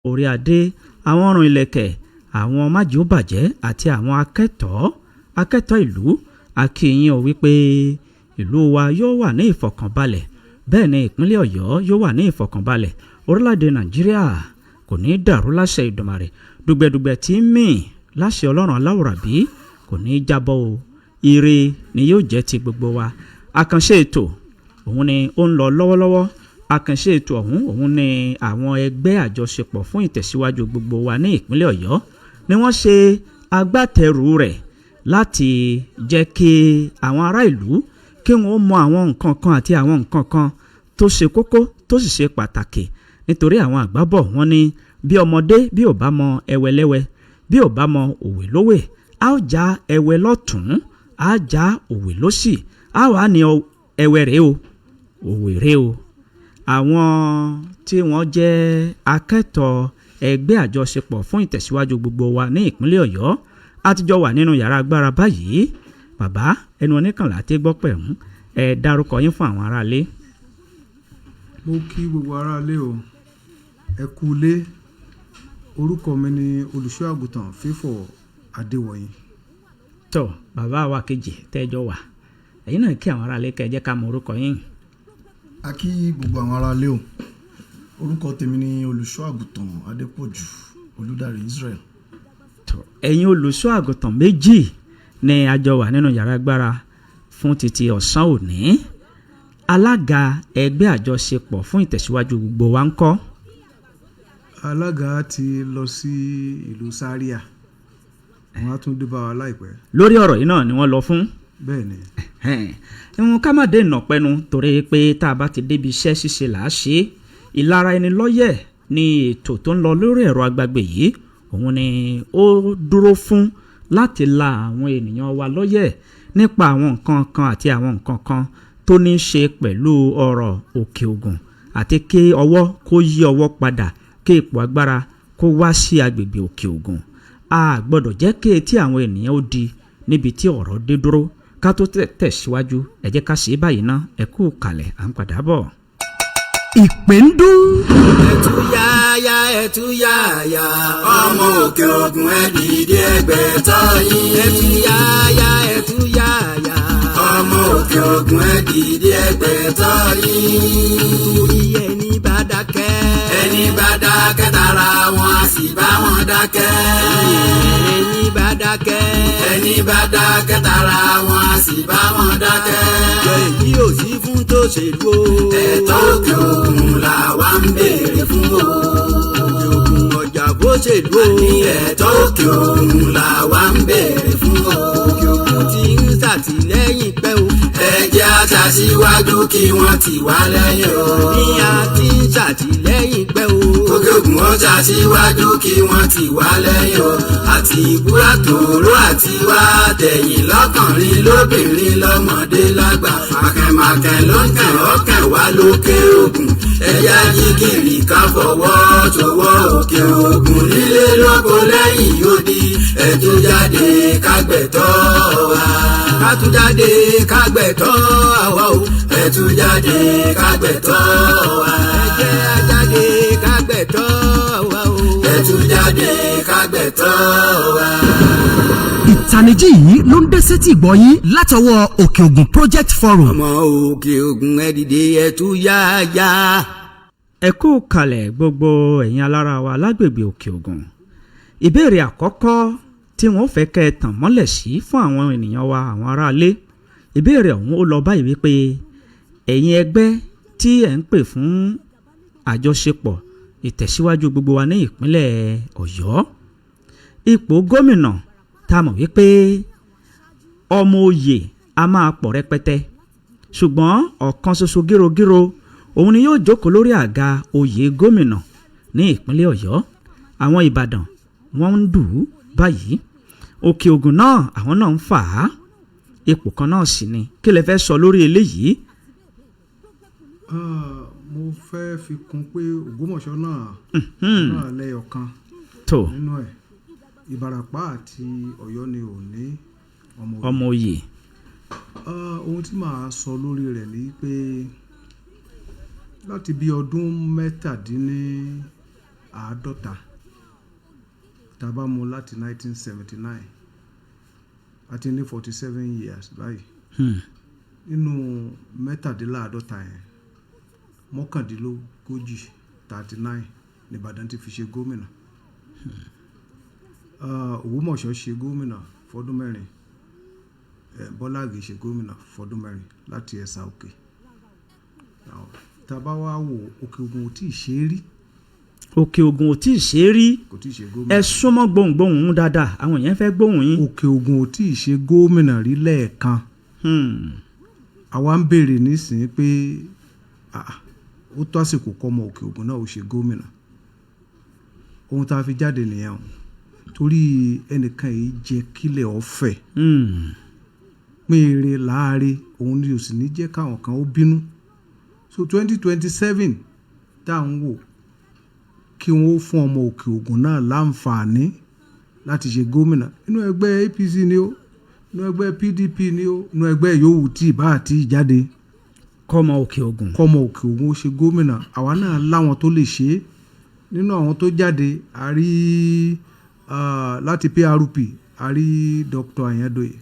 orí adé àwọn ọrùn ìlẹ̀kẹ̀ àwọn májòbàjẹ́ àti àwọn akẹ́tọ̀ọ́ ìlú akíyìn ò wípé ìlú wa yóò wà ní ìfọ̀kànbalẹ̀ bẹ́ẹ̀ ni ìpínlẹ̀ Ọ̀yọ́ yóò wà ní ìfọ̀kànbalẹ̀ orílẹ̀-èdè Nàìjíríà kò ní dàrú láṣẹ Ìdùmarè dùgbẹ̀dùgbẹ̀ tí ń mì láṣẹ Ọlọ́run aláwòrábí kò ní jábọ́ o ire ni yóò jẹ́ ti gbogbo wa àkànṣe ètò òun ni ó ń lọ lọ́wọ́lọ́wọ́ àkànṣe ètò òun ni àwọn ẹgbẹ́ àjọṣepọ̀ fún ìtẹ̀síwájú gbogbo wa ní ìpínlẹ̀ Ọ̀yọ́ ni wọ́n ṣe agbátẹrù rẹ̀ láti jẹ́ kí àwọn ará ìlú kí wọ́n mọ àwọn nǹkan kan àti àwọn nǹkan kan tó ṣe kókó tó sì ṣe pàtàkì nítorí àwọn àgbábọ̀ wọ́n ní bí ọmọdé bí ò bá mọ ẹwẹ́lẹ́wẹ́ bí ò bá mọ òwe lówè a ó já ẹwẹ́ lọ́tún a já òwe lósì a wà ní ẹwẹ́ rèé o òwe rèé o àwọn tí wọ́n jẹ́ akẹ́tọ̀ọ́ ẹgbẹ́ àjọṣepọ̀ fún ìtẹ̀síwájú gbogbo wa ní ìpínlẹ̀ Ọ̀yọ́ àtijọ́ wà nínú yàrá agbára báyìí bàbá ẹnu oníkànlá tí gbọ́ pẹ̀ ń dárúkọ yín fún àwọn aráalé. mo kí gbogbo aráalé o ẹ kú ilé orúkọ mi ni olùṣọ́ àgùntàn Favour Adéwọ̀yìn. tó bàbá wa kejì tẹ́jọ́ wà ẹ̀yin náà kí àwọn aráalé kẹ́ ẹ jẹ́ ká mọ orúkọ yín. a kí gbogbo àwọn aráalé o orúkọ tèmi ni olùṣọ́ àgùntàn Adépọ̀jù Olùdarí Israel. ẹ̀yin olùṣọ́ àgùntàn méjì ni a jọ wà nínú yàrá agbára fún títí ọ̀sán òní alága ẹgbẹ́ àjọṣepọ̀ fún ìtẹ̀síwájú gbogbo wa ń kọ́. alága ti lọ sí ìlú Zaria wọn á tún dé bá wa láìpẹ́. lórí ọ̀rọ̀ yìí náà ni wọ́n lọ fún. bẹ́ẹ̀ ni. ìwọ̀n ká má dé ìnàpẹ́nu torí pé tá a bá ti débi iṣẹ́ ṣíṣe là á ṣe ìlara ẹni lọ́yẹ̀ ni ètò tó ń lọ lórí ẹ̀rọ agbágbé yìí òun ni ó dúró fún láti la àwọn ènìyàn wa lọ́yẹ̀ nípa àwọn nǹkan kan àti àwọn nǹkan kan tó ní í ṣe pẹ̀lú ọ̀rọ̀ Òkè Ògùn àti kí ọwọ́ kó yí ọwọ́ padà kí ipò agbára kó wá sí agbègbè Òkè Ògùn a gbọ́dọ̀ jẹ́ kí etí àwọn ènìyàn ó di níbi tí ọ̀rọ̀ dé dúró ká tó tẹ̀síwájú ẹ jẹ́ ká ṣe é báyìí ná ẹ kú kalẹ̀ à ń padà bọ̀. ìpè ń dún. ẹ̀tú yáyà ọmọ Òkè Ògùn ẹ dìde ẹgbẹ̀tọ́ yín. ẹ̀tú yáyà ọmọ Òkè Ògùn ẹ dìde ẹgbẹ̀tọ́ yín. torí ẹni bá dákẹ́ tara wọn a sì bá wọn dákẹ́. ẹni bá dákẹ́ tara wọn a sì bá wọn dákẹ́. èyí ò sí fún tòṣèlú o. ẹ̀tọ́ Òkè Ògùn làwa ń béèrè fún o. Òkè Ògùn ọjà bó ṣèlú o. àní ẹ̀tọ́ Òkè Ògùn làwa ń béèrè fún o. Òkè Ògùn ti ń ṣàtìlẹ́yìn pẹ́ o. ẹ jẹ́ aṣàṣíwájú kí wọ́n ti wá lẹ́yìn o. ní a ti ń ṣàtìlẹ́yìn pẹ́ o. Òkè Ògùn ó ṣàṣíwájú kí wọ́n ti wá lẹ́yìn o. àti ìbúra tòró àti wá tẹ̀yìn lọ́kùnrin lóbìnrin lọ́mọdé lágbà. màkẹ́màkẹ́ ló ń kàn ọ́kàn wá lókè Ògùn. ẹ̀yà yíkìrì ká fọwọ́ tọwọ́ Òkè Ògùn nílé lóko lẹ́yìn odi. ẹ̀tú jáde kágbẹ̀tọ́ wa. kátú jáde kágbẹ̀tọ́ wa o. ẹ̀tú jáde kágbẹ̀tọ́ wa. ẹ̀jẹ̀ jáde kágbẹ̀tọ́ wa o. ẹ̀tú jáde kágbẹ̀tọ́ wa. ìtanijí yìí ló ń dé sétí ìgbọ́yín látọwọ́ Òkè Ògùn Project Forum. ọmọ Òkè Ògùn ẹ dìde ẹ̀tú yáyà. ẹ kú kalẹ̀ gbogbo ẹ̀yin alára wa lágbègbè Òkè Ògùn ìbéèrè àkọ́kọ́ tí wọ́n fẹ́ kẹ́ ẹ tàn mọ́lẹ̀ sí fún àwọn ènìyàn wa àwọn aráalé ìbéèrè ọ̀hún ó lọ báyìí wípé ẹ̀yin ẹgbẹ́ tí ẹ̀ ń pè fún àjọṣepọ̀ ìtẹ̀síwájú gbogbo wa ní ìpínlẹ̀ Ọ̀yọ́ ipò gómìnà tá a mọ̀ wípé ọmọ oyè a máa pọ̀ rẹpẹtẹ ṣùgbọ́n ọ̀kan ṣoṣo gírogíro òun ni yóò jókòó lórí àga oyè gómìnà ní ìpínlẹ̀ Ọ̀yọ́ àwọn Ìbàdàn wọ́n ń dù ú báyìí Òkè Ògùn náà àwọn náà ń fà á ipò kan náà sì ni kí lẹ fẹ́ sọ lórí eléyìí. mo fẹ́ fi kún pé Ògbómọ̀ṣọ́ náà lẹ́yọ̀kan nínú ẹ̀ Ìbàràpá àti Ọ̀yọ́ ni ò ní ọmọ oyè. ohun tí màá sọ lórí rẹ̀ ni pé láti bí ọdún 50 tá a bá mú láti 1979 àti ní 47 years báyìí nínú mẹ́tàdínláàádọ́ta yẹn 39 ní Ìbàdàn ti fi ṣe gómìnà. Ògbómọ̀ṣọ́ ṣe gómìnà fọdún 4, Bọ́lá Ìgè ṣe gómìnà fọdún 4 láti Ẹ̀sà Òkè. Tá a bá wá wò Òkè Ògùn ò tí ì ṣe é rí. Òkè Ògùn ò tí ì ṣe é rí. Kò tí ì ṣe gómìnà. Ẹ súnmọ́ gbohùngbohùn mú dáadáa àwọn èèyàn fẹ́ gbóhùn yín. Òkè Ògùn ò tí ì ṣe gómìnà rí lẹ́ẹ̀kan. Àwa ń béèrè nísìnyí pé ó tó àsìkò kọ́mọ Òkè Ògùn náà ó ṣe gómìnà. Ohun tá a fi jáde nìyẹn o torí ẹnìkan yìí jẹ́ kílẹ̀ ọ̀fẹ́ péré láàárẹ̀ òun ni ò sì ní jẹ́ káwọn kan ó bínú. So 2027 tá à ń wò kí wọ́n fún ọmọ Òkè Ògùn náà láǹfààní láti ṣe gómìnà inú ẹgbẹ́ APC ni ó inú ẹgbẹ́ PDP ni ó inú ẹgbẹ́ yòówù tí ìbá àti jáde kọ́mọ Òkè Ògùn ó ṣe gómìnà. Àwa náà láwọn tó lè ṣe é nínú àwọn tó jáde a rí láti PRP a rí Dr. Ayandoye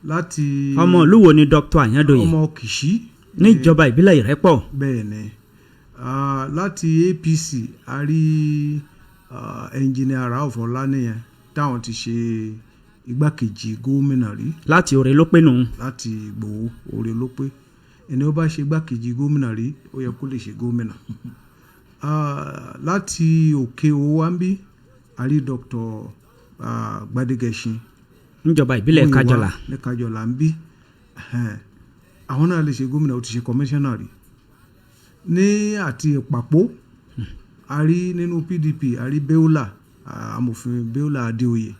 láti ọmọ ìlú wo ni Dr. Ayandoye ọmọ Kìṣí níjọba ìbílẹ̀ Ìrẹ́pọ̀. bẹ́ẹ̀ ni láti APC a rí ẹnjìnìà Rauf Ọláníyàn táwọn ti ṣe igbákejì gómìnà rí. láti Òrè ló pé nù. láti Ìgbòho Òrè ló pé ẹni ó bá ṣe igbákejì gómìnà rí ó yẹ kó lè ṣe gómìnà. Láti Òkè Òwámbí a rí Dr. Gbadegẹṣin níjọba ìbílẹ̀ Kájọlà. ní Kájọlà ń bí àwọn náà lè ṣe gómìnà ó ti ṣe kọmíṣánná rí. Ní àti Ìpàpó a rí nínú PDP a rí Beulah amòfin Beulah Adéoyè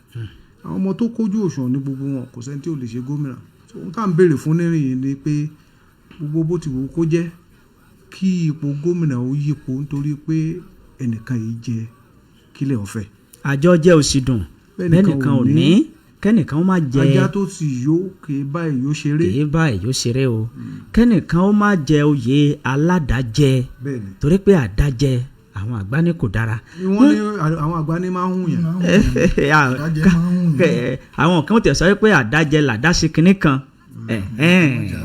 àwọn ọmọ tó kójú òṣùwọ̀n ní gbogbo wọn kò sẹ́ni tí ò lè ṣe gómìnà. ohun tá à ń béèrè fún nírìn yìí ni pé gbogbo bó ti wù kó jẹ́ kí ipò gómìnà ó yípo nítorí pé ẹnìkan yìí jẹ kílẹ̀ ọ̀fẹ́. àjọ jẹ́ òsì dùn bẹ́ẹ̀nìkan ò ní kẹ́nìkan ó má jẹ ajá tó sì yó kèé báyìí yó ṣeré. kèé báyìí yó ṣeré o kẹ́nìkan ó má jẹ oyè aládàájẹ torí pé àdájẹ àwọn àgbà ní kò dára. wọ́n ní àwọn àgbà ní máa ń hùn yẹn. àwọn kan tẹ̀ sọ pé àdájẹ làdáṣe kinní kan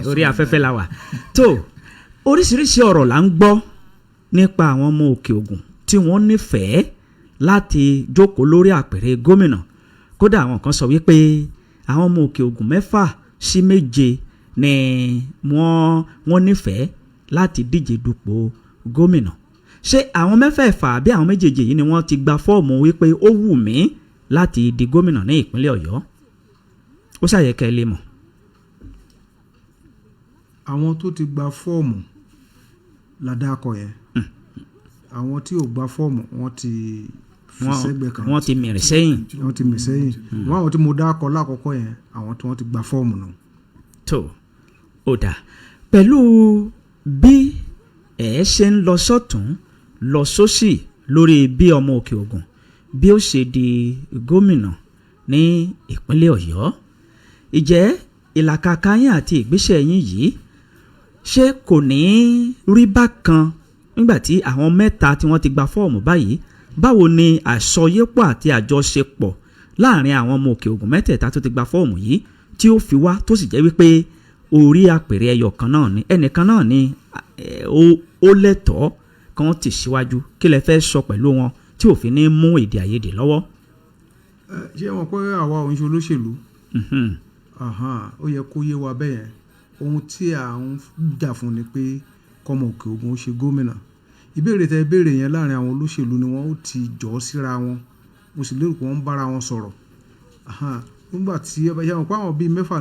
orí afẹ́fẹ́ la wà. tó oríṣiríṣi ọ̀rọ̀ là ń gbọ́ nípa àwọn ọmọ Òkè Ògùn tí wọ́n nífẹ̀ẹ́ láti jókòó lórí àpèrè gómìnà kódà àwọn kan sọ wípé àwọn ọmọ Òkè Ògùn 6 sí 7 ni wọ́n nífẹ̀ẹ́ láti díje dupò gómìnà. ṣé àwọn 6 àbí àwọn méjèèjì yìí ni wọ́n ti gba fọ́ọ̀mù wípé ó wù mí láti di gómìnà ní ìpínlẹ̀ Ọ̀yọ́ ó ṣàyẹ̀kẹ́ lè mọ̀. àwọn tó ti gba fọ́ọ̀mù ládàkọ yẹn àwọn tí ò gba fọ́ọ̀mù wọ́n ti fi sẹ́gbẹ̀ kan wọ́n ti mìrì sẹ́yìn. wọ́n àwọn tí mo dákọ lákọ̀ọ́kọ́ yẹn àwọn tí wọ́n ti gba fọ́ọ̀mù nù. tó o dà pẹ̀lú bí ẹ̀ ṣe ń lọ sọ́tún lọ sósì lórí bí ọmọ Òkè Ògùn bí ó ṣe di gómìnà ní ìpínlẹ̀ Ọ̀yọ́ ìjẹ́ ìlàkàkà yín àti ìgbésẹ̀ yín yìí ṣé kò ní rí bákan nígbà tí àwọn 3 tí wọ́n ti gba fọ́ọ̀mù báyìí báwo ni àsọyépọ̀ àti àjọṣepọ̀ láàrin àwọn ọmọ Òkè Ògùn 3 tó ti gba fọ́ọ̀mù yìí tí ó fi wá tó sì jẹ́ wípé orí àpèrè ẹyọ kan náà ni ẹnìkan náà ni ó lẹ́tọ̀ọ́ kan ti síwájú kí lẹ fẹ́ sọ pẹ̀lú wọn tí òfin ní mú èdè àìyedè lọ́wọ́. ṣé wọn pé àwa ò ń ṣe olóṣèlú ó yẹ kó yé wa bẹ́ẹ̀ yẹn ohun tí à ń jà fún ni pé kọ́mọ Òkè Ògùn ó ṣe gómìnà ìbéèrè tẹ béèrè yẹn láàrin àwọn olóṣèlú ni wọ́n ó ti jọ síra wọn mo sì lérò pé wọ́n ń bára wọn sọ̀rọ̀ nígbà tí ẹ bá yẹ wọn pé àwọn bíi 6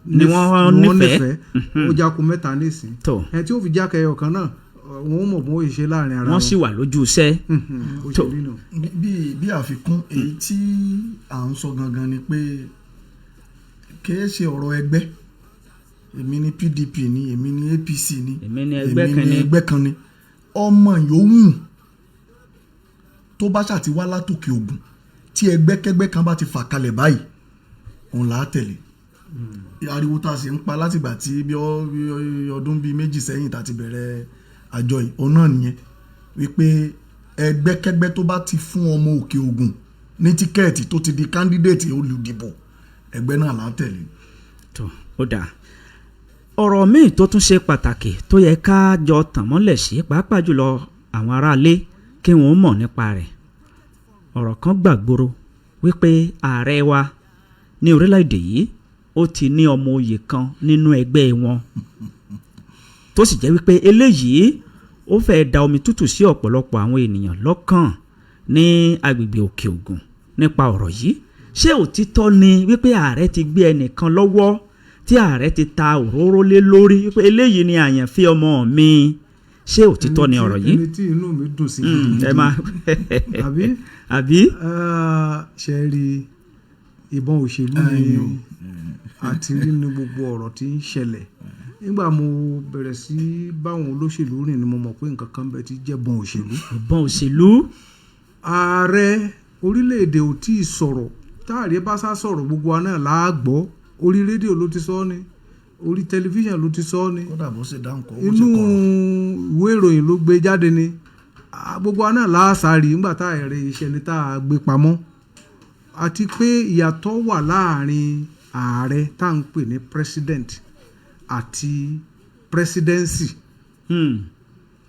ni wọ́n nífẹ̀ẹ́ ó jákun 3 nísìn ẹ tí ó fi jákè ẹyọ kan náà wọn ó mọ̀ bọ́n ó ṣe láàrin ara wọn. wọ́n sì wà lójú iṣẹ́. bí àfikún èyí tí à ń sọ gangan ni pé kìí ṣe ọ̀rọ̀ ẹgbẹ́ èmi ní PDP ni èmi ní APC ni èmi ní ẹgbẹ́ kan ni ọmọ yòówù tó bá ṣàti wá látòkè Ògùn tí ẹgbẹ́kẹ́gbẹ́ kan bá ti fà kalẹ̀ báyìí òun là á tẹ̀lé ariwo tá a sì ń pa látìgbà tí bí ọdún bíi 2 sẹ́yìn tá a ti bẹ̀rẹ̀ àjọ yìí òun náà nìyẹn wípé ẹgbẹ́kẹ́gbẹ́ tó bá ti fún ọmọ Òkè Ògùn ní tíkẹ́ẹ̀tì tó ti di kándídéètì olùdìbò ẹgbẹ́ náà là ń tẹ̀lé. tó ó dáa ọ̀rọ̀ míì tó tún ṣe pàtàkì tó yẹ ká jọ tàn mọ́lẹ̀ sí pàápàá jùlọ àwọn aráalé kí wọ́n mọ̀ nípa rẹ̀ ọ̀rọ̀ kan gbàgbóró wípé ààrẹ wa ní orílẹ̀-èdè yìí ó ti ní ọmọ oyè kan nínú ẹgbẹ́ wọn tó sì jẹ́ wípé eléyìí ó fẹ́ da omi tútù sí ọ̀pọ̀lọpọ̀ àwọn ènìyàn lọ́kàn ní agbègbè Òkè Ògùn nípa ọ̀rọ̀ yìí ṣé òtítọ́ ni wípé ààrẹ ti gbé ẹnìkan lọ́wọ́ tí ààrẹ ti ta òróró lé lórí wípé eléyìí ni àyànfẹ́ ọmọ mi ṣé òtítọ́ ni ọ̀rọ̀ yìí. ẹni tí inú mi dùn sí gidigidi ẹ máa àbí. ṣe rí ìbọn òṣèlú ni àti rí ní gbogbo ọ̀rọ̀ tí ń ṣẹlẹ̀ nígbà mo bẹ̀rẹ̀ sí báwọn olóṣèlú rìn ni mo mọ̀ pé nǹkan kan bẹ ti jẹ́ ìbọn òṣèlú. ìbọn òṣèlú. ààrẹ orílẹ̀-èdè ò tí ì sọ̀rọ̀ táàrí bá sá sọ̀rọ̀ gbogbo wa náà láàgbọ́ orí rédíò ló ti sọ ọ́ ni orí tẹlifíṣàn ló ti sọ ọ́ ni kódà bó ṣe dáhùn kọ́ inú ìwé ìròyìn ló gbé jáde ni gbogbo wa náà láàsárì nígbà tá a rẹ iṣẹ́ ni tá a gbé pamọ́ àti pé ìyàtọ̀ wà láàrin ààrẹ tá à ń pè ní president àti presidency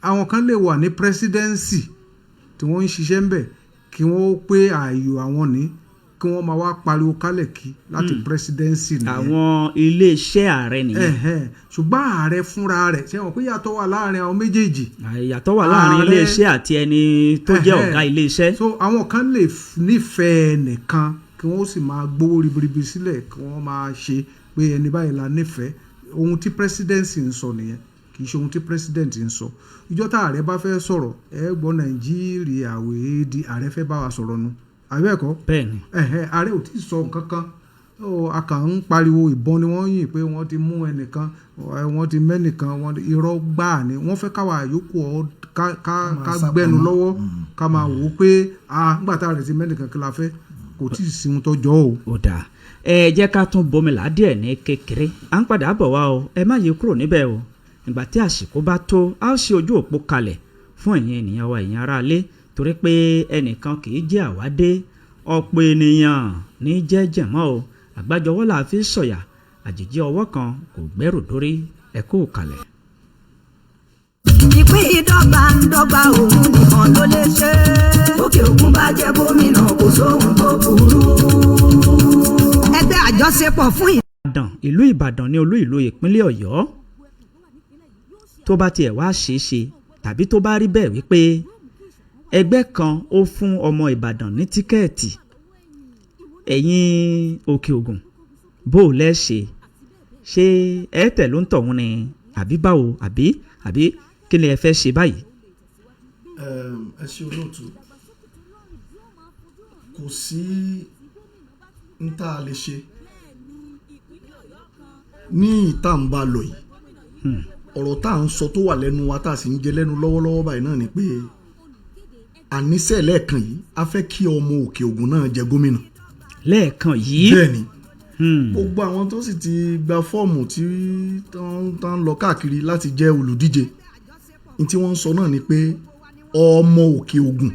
àwọn kan lè wà ní presidency tí wọ́n ń ṣiṣẹ́ ń bẹ̀ kí wọ́n pé ààyò àwọn ní kí wọ́n máa wá pariwo kálẹ̀ kí láti presidency nìyẹn. àwọn iléeṣẹ́ ààrẹ nìyẹn. ṣùgbọ́n ààrẹ fúnra rẹ̀ ṣé wọn pé yàtọ̀ wà láàrin àwọn méjèèjì. yàtọ̀ wà láàrin iléeṣẹ́ àti ẹni tó jẹ́ ọ̀gá iléeṣẹ́. so àwọn kan lè nífẹ̀ẹ́ nìkan kí wọ́n sì máa gbówó ribiribi sílẹ̀ kí wọ́n máa ṣe pé ẹni báyìí la nífẹ̀ẹ́ ohun tí presidency ń sọ nìyẹn kì í ṣe ohun tí president ń sọ ìjọ tá ààrẹ bá fẹ́ sọ̀rọ̀ ẹ gbọ́ Nàìjíríà wèédi ààrẹ fẹ́ bá wa sọ̀rọ̀ nu àbẹ́ ẹ̀kọ́ bẹ́ẹ̀ni ààrẹ ò tí ì sọ nǹkan kan a kàn ń pariwo ìbọn ni wọ́n yìn pé wọ́n ti mú ẹnìkan wọ́n ti mẹ́nìkan irọ́ gbáà ni wọ́n fẹ́ káwa yòókù ká gbẹ́nu lọ́wọ́ ká máa wò ó pé nígbà tá ààrẹ ti mẹ́nìkan kí la fẹ́ kò tí ì sí ohun tó jọ o. ó dáa ẹ jẹ́ ká tún bomila díẹ̀ ní kékeré à ń padà bọ̀ wá o ẹ má yí kúrò níbẹ̀ o ìgbà tí àsìkò bá tó a ó ṣe ojú òpó kalẹ̀ fún ẹ̀yin ènìyàn wa ẹ̀yin aráalé torí pé ẹnìkan kì í jẹ́ àwádé ọ̀pọ̀ ènìyàn ní jẹ́jẹ̀ mọ́ o àgbájọwọ́ là fi sọ̀yà àjèjì ọwọ́ kan kò gbẹ́rù dórí ẹ kú kalẹ̀. ìpín ìdọ́gba ń dọ́gba òun nìkan ló lè ṣe Òkè Ògùn bá jẹ́ gómìnà kò sóhun tó burú. ẹgbẹ́ àjọṣepọ̀ fún Ìbàdàn ìlú Ìbàdàn ní olú ìlú ìpínlẹ̀ Ọ̀yọ́ tó bá tiẹ̀ wá ṣeéṣe tàbí tó bá rí bẹ́ẹ̀ wípé ẹgbẹ́ kan ó fún ọmọ Ìbàdàn ní tíkẹ́ẹ̀tì ẹ̀yin Òkè Ògùn bó o lẹ́ ṣe ẹ̀ẹ́tẹ̀ ló ń tọ̀hún ni àbí báwo àbí kí ni ẹ fẹ́ ṣe báyìí. ẹ ṣe olóòtú kò sí n tá a lè ṣe ní ìta ń bá lọ yìí ọ̀rọ̀ tá à ń sọ tó wà lẹ́nu wa tá a sì ń jẹ lẹ́nu lọ́wọ́lọ́wọ́ báyìí náà ni pé àníṣe lẹ́ẹ̀kan yìí a fẹ́ kí ọmọ Òkè Ògùn náà jẹ gómìnà. lẹ́ẹ̀kan yìí. bẹ́ẹ̀ni gbogbo àwọn tó sì ti gba fọ́ọ̀mù tí tán ń lọ káàkiri láti jẹ́ olùdíje ní tí wọ́n ń sọ náà ni pé ọmọ Òkè Ògùn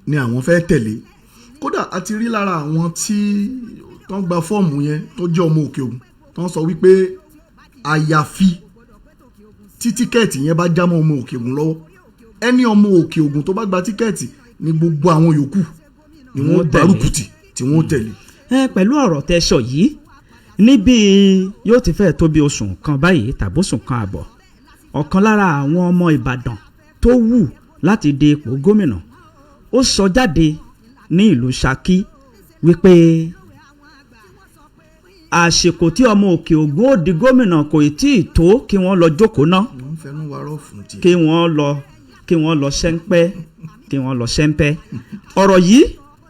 ni àwọn fẹ́ tẹ̀lé kódà a ti rí lára àwọn tí tán gba fọ́ọ̀mù yẹn tó jẹ́ ọmọ Òkè Ògùn tán sọ wípé àyàfi tí tíkẹ́ẹ̀tì yẹn bá já mọ́ ọmọ Òkè Ògùn lọ́wọ́ ẹni ọmọ Òkè Ògùn tó bá gba tíkẹ́ẹ̀tì ní gbogbo àwọn yòókù ni wọ́n gbárùkùtì tí wọ́n tẹ̀lé. pẹ̀lú ọ̀rọ̀ tẹ́ sọ yìí níbi yóò ti fẹ́ tó bí oṣù kan báyìí tàbí oṣù kan àbọ̀ ọ̀kan lára àwọn ọmọ Ìbàdàn tó wù láti di ipò gómìnà ó sọ jáde ní ìlú Ṣakí wípé àsìkò tí ọmọ Òkè Ògùn ó di gómìnà kò tí ì tó kí wọ́n lọ jókòó ná kí wọ́n lọ sẹ́ńpẹ́ ọ̀rọ̀ yìí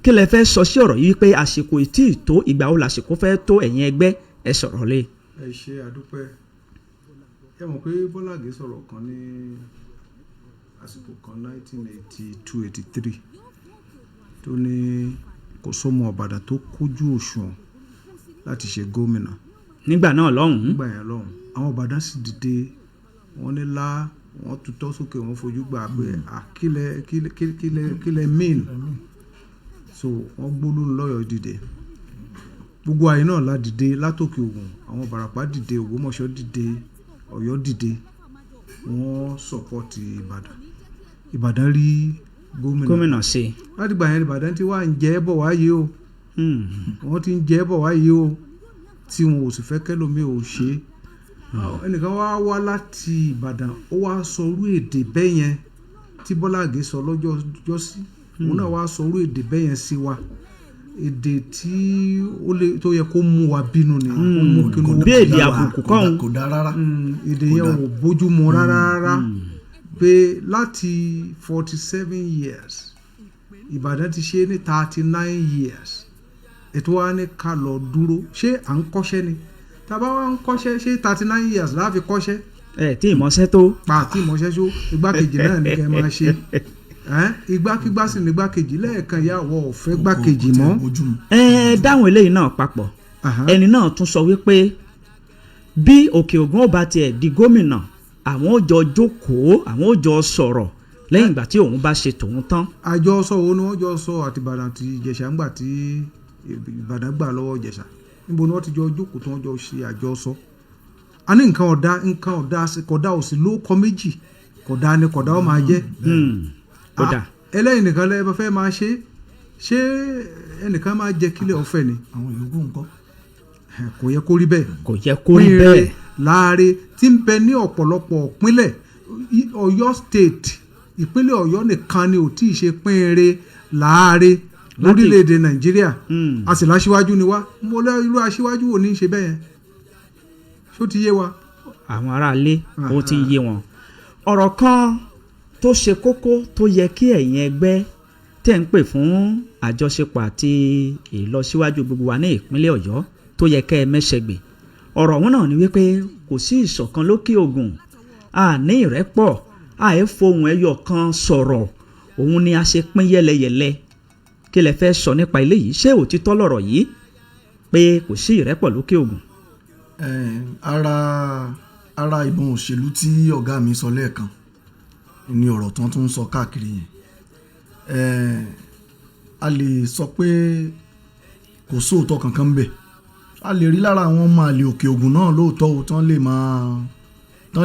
kí lẹ fẹ́ sọ sí ọ̀rọ̀ yìí pé àsìkò tí ì tó ìgbà wo làsìkò fẹ́ tó ẹ̀yin ẹgbẹ́ ẹ sọ̀rọ̀ lé. ẹ ṣe àdúpẹ́ ẹ mọ̀ pé Bọ́lá Ìgè sọ̀rọ̀ kan ní àsìkò kan 1982-83 tó ní kò sọ́mọ Ìbàdàn tó kójú òṣùwọ̀n láti ṣe gómìnà. nígbà náà lọ́hùn-ún. nígbà yẹn lọ́hùn-ún àwọn Ìbàdàn sì dìde wọ́n ní lá wọ́n tutọ́ sókè wọ́n fojú gbà pé kílẹ̀ mean so wọ́n gbólóhùn lọ́yọ̀ dìde gbogbo àyè náà la dìde látòkè Ògùn àwọn Ìbàràpá dìde Ògbómọ̀ṣọ́ dìde Ọ̀yọ́ dìde wọ́n sọ̀pọ̀tì Ìbàdàn rí gómìnà sí láti gbà yẹn Ìbàdàn tí wàá ń jẹ́ bọ̀ wáyé o wọ́n ti ń jẹ́ bọ̀ wáyé o tí wọn ò sì fẹ́ kẹ́lòmí ò ṣe ẹnìkan wá láti Ìbàdàn ó wá sọ orú èdè bẹ́ẹ̀ yẹn tí Bọ́lá Ìgè sọ lọ́jọ́ sí òun náà wá sọ orú èdè bẹ́ẹ̀ yẹn sí wa èdè tí tó yẹ kó mú wa bínú ni bí èdè àbùkù kọ́hún kò dá rárá èdè yẹn ò bójú mu rárá pé láti 47 years Ìbàdàn ti ṣe ní 39 years ètò wa ní ká lọ dúró ṣé à ń kọ́ṣẹ́ ni tàbá wa ń kọ́ṣẹ́ ṣé 39 years láàfin kọ́ṣẹ́ tí ìmọ̀ṣẹ́ tó tí ìmọ̀ṣẹ́ tó igbákejì náà ní kẹ́ máa ṣe igbákígbá sì ní igbákejì lẹ́ẹ̀kan ìyàwó ọ̀fẹ́ gbákejì mọ́. dáhùn eléyìí náà papọ̀ ẹni náà tún sọ wípé bí Òkè Ògùn ọba tiẹ̀ di gómìnà àwọn ò jọ jókòó àwọn ò jọ sọ̀rọ̀ lẹ́yìn ìgbà tí òun bá ṣe tòun tán. àjọsọ wo ni wọ́n jọ sọ àti Ìbàdàn àti Ìjẹ̀ṣà ńgbà tí Ìbàdàn gbà lọ́wọ́ Ìjẹ̀ṣà níbo ni wọ́n ti jọ jókòó tí wọ́n jọ ṣe àjọsọ. a ní nǹkan ọ̀dà kódà ò sí ló kọ méjì kódà ni kódà ó máa jẹ́. ẹlẹ́yìn nìkan lẹ́yìn fẹ́ máa ṣé ẹnìkan máa jẹ kílẹ̀ ọ̀fẹ́ ni. àwọn yòókù ńkọ́. kò yẹ kó rí bẹ́ẹ̀. kò yẹ kó rí bẹ́ẹ̀. láàrin tí ń bẹ ní ọ̀pọ̀lọpọ̀ ìpínlẹ̀ Ọ̀yọ́ state ìpínlẹ̀ Ọ̀yọ́ nìkan ni ò tí ì ṣe pínrin láàrin lórílẹ̀‐èdè Nàìjíríà a sì láṣíwájú ni wá mo lẹ́ irú aṣíwájú wo ní í ṣe bẹ́ẹ̀ ṣó ti yé wa. àwọn aráalé ó ti yé wọn ọ̀rọ̀ kan tó ṣe kókó tó yẹ kí ẹ̀yin ẹgbẹ́ tẹ̀ ń pè fún àjọṣepọ̀ àti ìlọsíwájú gbogbo wa ní ìpínlẹ̀ Ọ̀yọ́ tó yẹ kẹ́ ẹ mẹ́sẹ̀gbè ọ̀rọ̀ wọn náà ni wípé kò sí ìṣọ̀kan lókè Ògùn a ní ìrẹ́pọ̀ a ẹ̀ fohùn ẹyọ kan sọ̀rọ̀ òun ni a ṣe pín yẹ́lẹyẹ̀lẹ kí lẹ fẹ́ sọ nípa eléyìí ṣé òtítọ́ lọ̀rọ̀ yìí pé kò sí ìrẹ́pọ̀ lókè Ògùn. ara ìbọn òṣèlú tí ọ̀gá mi sọ lẹ́ẹ̀kan ni ọ̀rọ̀ tán tún sọ káàkiri yẹn a lè sọ pé kò sóòótọ́ kankan ń bẹ a lè rí lára àwọn ọmọ àlè Òkè Ògùn náà lóòótọ́ o tán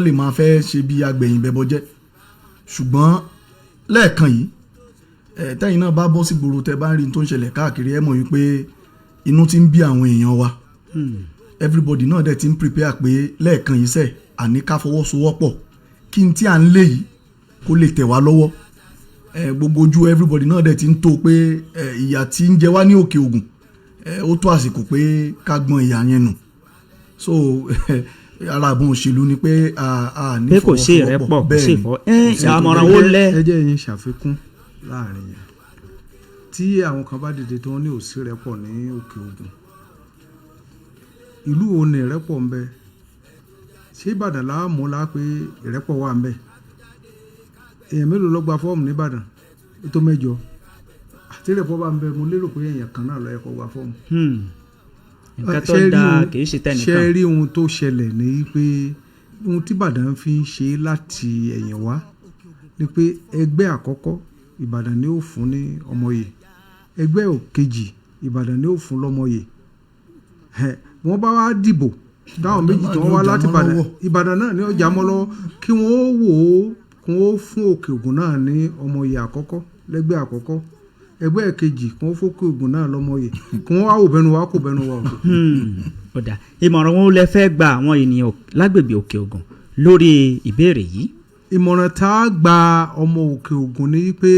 lè máa fẹ́ ṣe bí agbẹ̀yìn bẹ́bọ jẹ́ ṣùgbọ́n lẹ́ẹ̀kan yìí tẹ́yìn náà bá bọ́ sí gbòòrò tẹ́ bá ń rí tó ń ṣẹlẹ̀ káàkiri ẹ mọ̀ wípé inú ti ń bí àwọn èèyàn wa everybody náà dẹ̀ ti ń prepare pé lẹ́ẹ̀kan yìí sẹ́ àní ká fọwọ́sowọ́pọ̀ kí n tí à ń lé yìí kó lè tẹ̀ wá lọ́wọ́ gbogbo ojú everybody náà dẹ̀ ti ń tó pé ìyà tí ń jẹ wá ní Òkè Ògùn ó tó àsìkò pé ká gbọ́n ìyà yẹn nù so ara àbọn òṣèlú ni pé a ní pé kò sí ìrẹ́pọ̀ kò sí ìfọ́ àmọ̀ràn wo lẹ́. ẹ jẹ́ yín ṣàfikún láàrin yẹn tí àwọn kan bá dìde tí wọ́n ní òsì rẹ́pọ̀ ní Òkè Ògùn ìlú wo ni ìrẹ́pọ̀ ń bẹ ṣé Ìbàdàn láàmú la pé ìrẹ́pọ̀ wà ń bẹ èèyàn mélòó ló gba fọ́ọ̀mù nìbàdàn tó mẹ́jọ àti ìrẹ́pọ̀ bá ń bẹ mo lérò pé èèyàn kan náà ló yẹ kó gba fọ́ọ̀mù. nǹkan tó dáa kì í ṣe tẹnìkan. ṣe rí ohun tó ṣẹlẹ̀ ní pé ohun tí Ìbàdàn fi ń ṣe láti ẹ̀yìn wá ni pé ẹgbẹ́ àkọ́kọ́ Ìbàdàn ni ó fún ní ọmọye ẹgbẹ́ òkejì Ìbàdàn ni ó fún lọ́mọye wọ́n bá wá dìbò táwọn méjì tí wọ́n wá láti Ìbàdàn náà ní ọjà mọ́ lọ́wọ́ kí wọ́n wò ó kí wọ́n fún Òkè Ògùn náà ní ọmọye àkọ́kọ́ lẹ́gbẹ́ àkọ́kọ́ ẹgbẹ́ kejì kí wọ́n fókè Ògùn náà lọ́mọye kí wọ́n wá òbẹ́nu wa kò bẹ́nu wa. ọ̀dà ìmọ̀ràn wo lẹ fẹ́ gba àwọn ènìyàn lágbègbè Òkè Ògùn lórí ìbéèrè yìí. ìmọ̀ràn tá a gba ọmọ Òkè Ògùn ni pé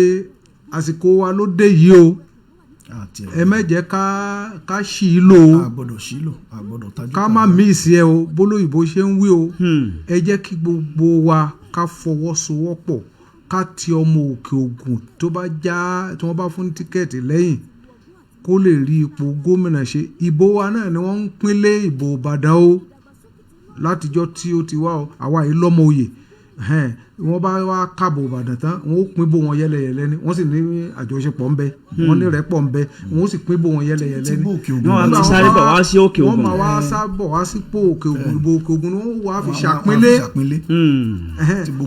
àsìkò wa ló dé yìí o ẹ mẹ́jẹ̀ ká ṣì í lò ó ká má míìsì ẹ o bólóyìnbó ṣe ń wí o ẹ jẹ́ kí gbogbo wa ká fọwọ́sowọ́pọ̀ ká ti ọmọ Òkè Ògùn tí wọ́n bá fún tíkẹ́ẹ̀tì lẹ́yìn kó lè rí ipò gómìnà ṣe ìbò wa náà ni wọ́n ń pínlẹ̀ ìbò Ìbàdàn o látijọ́ tí ó ti wá o àwa yìí lọ́mọ oyè wọ́n bá wá káàbọ̀ Ìbàdàn tán wọ́n ó pín bò wọn yẹ́lẹyẹ̀lẹ́ ni wọ́n sì ní àjọṣepọ̀ ńbẹ wọ́n ní rẹ́pọ̀ ńbẹ wọ́n ó sì pín bò wọn yẹ́lẹyẹ̀lẹ́ ni wọ́n máa sáré bọ̀ wá sí Òkè Ògùn wọ́n máa wá sábọ̀ wá sípò Òkè Ògùn ìbò Òkè Ògùn ni wọ́n wá fi ṣàpínlé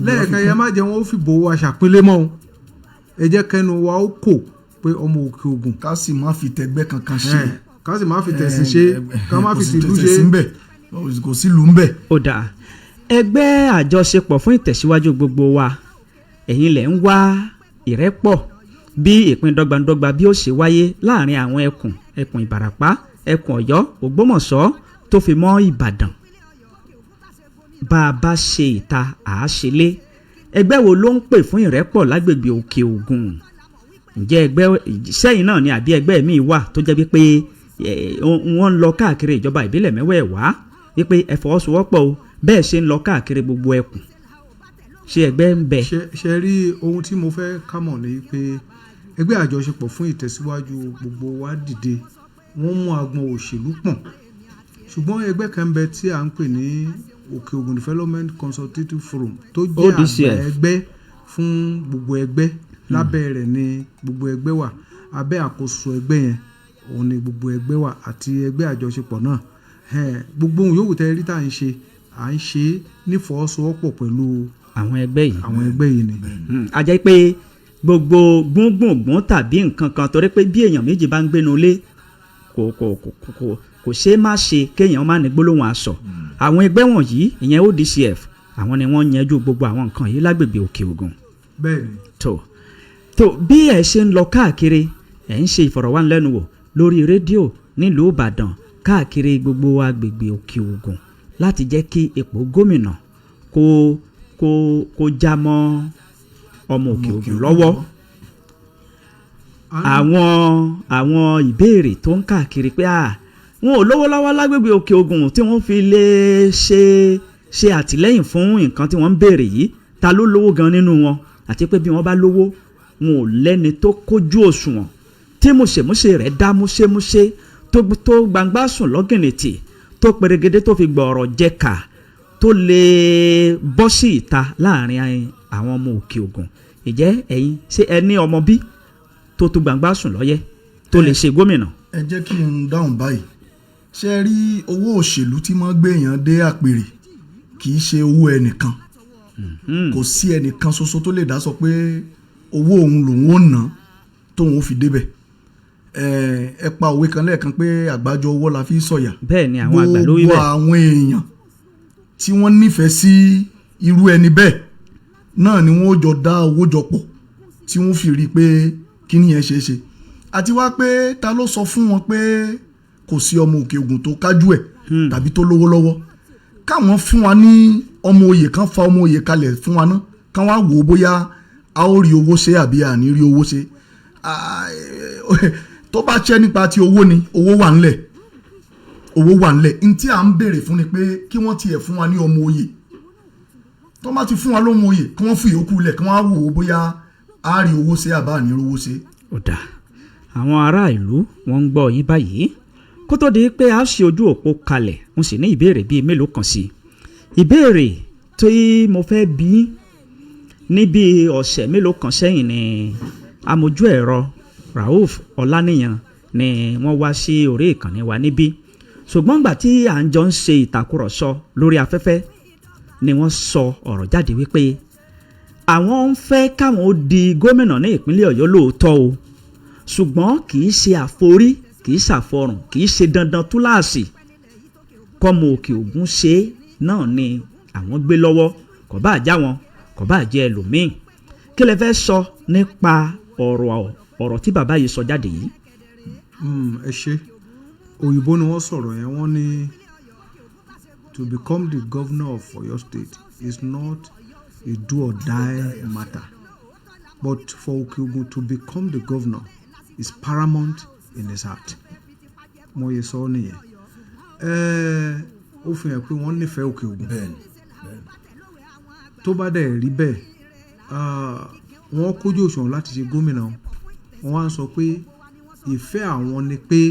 lẹ́ẹ̀kan yẹn má jẹ́ wọ́n ó fi bò wá ṣàpínlé mọ́ ẹ jẹ́ kẹ́nu wa ó kò pé ọmọ Òkè Ògùn ká sì má fi tẹgbẹ́ kankan ṣe ká sì má fi tẹ̀sìn ṣe ká má fi tìlú ṣe kò sí ìlú ń bẹ̀. ó dáa ẹgbẹ́ àjọṣepọ̀ fún ìtẹ̀síwájú gbogbo wa ẹ̀yin lẹ̀ ń wá ìrẹ́pọ̀ bí ìpín dọ́gbandọ́gba bí ó ṣe wáyé láàrin àwọn ẹkùn Ìbàràpá ẹkùn Ọ̀yọ́ Ògbómọ̀ṣọ́ tó fi mọ́ Ìbàdàn bá a bá ṣe ìta àáṣelé ẹgbẹ́ wo ló ń pè fún ìrẹ́pọ̀ lágbègbè Òkè Ògùn ǹjẹ́ ẹgbẹ́ sẹ́yìn náà ni àbí ẹgbẹ́ míì wà tó jẹ́ wípé wọ́n ń lọ káàkiri ìjọba ìbílẹ̀ mẹ́wẹ̀ẹ̀wá wípé ẹ fọwọ́sowọ́pọ̀ o bẹ́ẹ̀ ṣe ń lọ káàkiri gbogbo ẹkùn ṣé ẹgbẹ́ ń bẹ. ṣe rí ohun tí mo fẹ́ ká mọ̀ ni pé ẹgbẹ́ àjọṣepọ̀ fún ìtẹ̀síwájú gbogbo wa dìde wọ́n mú agbọn òṣèlú pọ̀n ṣùgbọ́n ẹgbẹ́ kan ń bẹ tí à ń pè ní Òkè Ògùn Development Consultative Forum tó jẹ́ àgbà ẹgbẹ́ fún gbogbo ẹgbẹ́ lábẹ́ rẹ̀ ni gbogbo ẹgbẹ́ wà abẹ́ àkóso ẹgbẹ́ yẹn òun ni gbogbo ẹgbẹ́ wà àti ẹgbẹ́ àjọṣepọ̀ náà gbogbo ohun yòówù tẹ́ rí tá à ń ṣe nífọwọ́sowọ́pọ̀ pẹ̀lú àwọn ẹgbẹ́ yìí ni. a jẹ́ pé gbogbo gbùngbùngbùn tàbí nǹkan kan torí pé bí èèyàn méjì bá ń gbénu ilé kò ṣeé má ṣe kéèyàn má ní gbólóhùn aṣọ àwọn ẹgbẹ́ wọ̀nyí ìyẹn ODCF àwọn ni wọ́n yanjú gbogbo àwọn nǹkan yìí lágbègbè Òkè Ògùn. bẹ́ẹ̀ni. tó bí ẹ ṣe ń lọ káàkiri ẹ ń ṣe ìfọ̀rọ̀wánilẹ́nuwò lórí rédíò nílùú Ìbàdàn káàkiri gbogbo agbègbè Òkè Ògùn láti jẹ́ kí ipò gómìnà kó já mọ́ ọmọ Òkè Ògùn lọ́wọ́ àwọn ìbéèrè tó ń káàkiri pé wọn ò lówó lọ́wọ́ lágbègbè Òkè Ògùn tí wọ́n fi lè ṣe àtìlẹ́yìn fún nǹkan tí wọ́n ń béèrè yìí ta ló lówó gan nínú wọn àti pé bí wọ́n bá lówó wọn ò lẹ́ni tó kójú òṣùwọ̀n tí mùṣemúṣe rẹ̀ dá múṣemúṣe tó gbangba sùn lọ́gìnìtì tó pèrègede tó fi gbọ̀ọ̀rọ̀ jẹ́ka tó lè bọ́ sí ìta láàrin àwọn ọmọ Òkè Ògùn ìjẹ́ ẹ̀yin ṣé ẹ ní ọmọ bí tó gbangba sùn lọ́yẹ́ tó lè ṣe gómìnà. ẹ jẹ́ kí n dáhùn báyìí ṣe rí owó òṣèlú tí wọ́n gbé èèyàn dé àpèrè kì í ṣe owó ẹnìkan kò sí ẹnìkan ṣoṣo tó lè dá sọ pé owó òun lòun ò ná tóun ò fi débẹ̀ ẹ pa òwe kan lẹ́ẹ̀kan pé àgbájọ ọwọ́ la fi sọ̀yà. bẹ́ẹ̀ ni àwọn àgbà ló wí bẹ́ẹ̀. gbogbo àwọn èèyàn tí wọ́n nífẹ̀ẹ́ sí irú ẹni bẹ́ẹ̀ náà ni wọ́n jọ dá owó jọ pọ̀ tí wọ́n fi rí i pé kí nìyẹn ṣeé ṣe àti wá pé ta ló sọ fún wọn pé kò sí ọmọ Òkè Ògùn tó kájú ẹ̀ tàbí tó lówó lọ́wọ́ káwọn fún wa ní ọmọ oyè kan fa ọmọ oyè kalẹ̀ fún wa náà káwọn á wò ó bóyá a ó rí owó ṣe àbí àní rí owó ṣe tó bá ṣẹ́ nípa ti owó ni owó wà ńlẹ̀ n tí à ń béèrè fún ni pé kí wọ́n tiẹ̀ fún wa ní ọmọ oyè tó bá ti fún wa lọ́mọ oyè kí wọ́n fi ìyókù lẹ̀ kí wọ́n á wò ó bóyá a rí owó ṣe àbá àní rí owó ṣe. ó dáa àwọn ará ìlú wọn ń gbọ́ yín báyìí kó tó di pé a ṣe ojú òpó kalẹ̀ mo sì ní ìbéèrè bíi mélòó kan sí ìbéèrè tí mo fẹ́ bí níbi ọ̀sẹ̀ mélòó kan sẹ́yìn ni amójú ẹ̀rọ Rauf Ọláníyan ni wọ́n wá sí orí ìkànnì wa níbí ṣùgbọ́n gbà tí à ń jọ ń ṣe ìtàkùrọ̀sọ lórí afẹ́fẹ́ ni wọ́n sọ ọ̀rọ̀ jáde wípé àwọn ń fẹ́ káwọn ó di gómìnà ní ìpínlẹ̀ Ọ̀yọ́ lóòótọ́ o ṣùgbọ́n kì í ṣe àforí kì í ṣàfọrùn kì í ṣe dandan túláàsì kọ́mọ Òkè Ògùn ṣe náà ni àwọn gbé lọ́wọ́ kò bá já wọn kò bá jẹ́ ẹlòmíín kí lẹ fẹ́ sọ nípa ọ̀rọ̀ tí bàbá yìí sọ jáde yìí. ẹ ṣe òyìnbó ni wọ́n sọ̀rọ̀ yẹn wọ́n ní to become the governor of Oyo State is not a do or die matter but for Òkè Ògùn to become the governor is paramount in his heart. mo yẹ sọ nìyẹn ó fi hàn pé wọ́n nífẹ̀ẹ́ Òkè Ògùn tó bá dẹ̀ rí bẹ́ẹ̀ wọ́n kójú òṣùwọ̀n láti ṣe gómìnà wọ́n wá ń sọ pé ìfẹ́ àwọn ni pé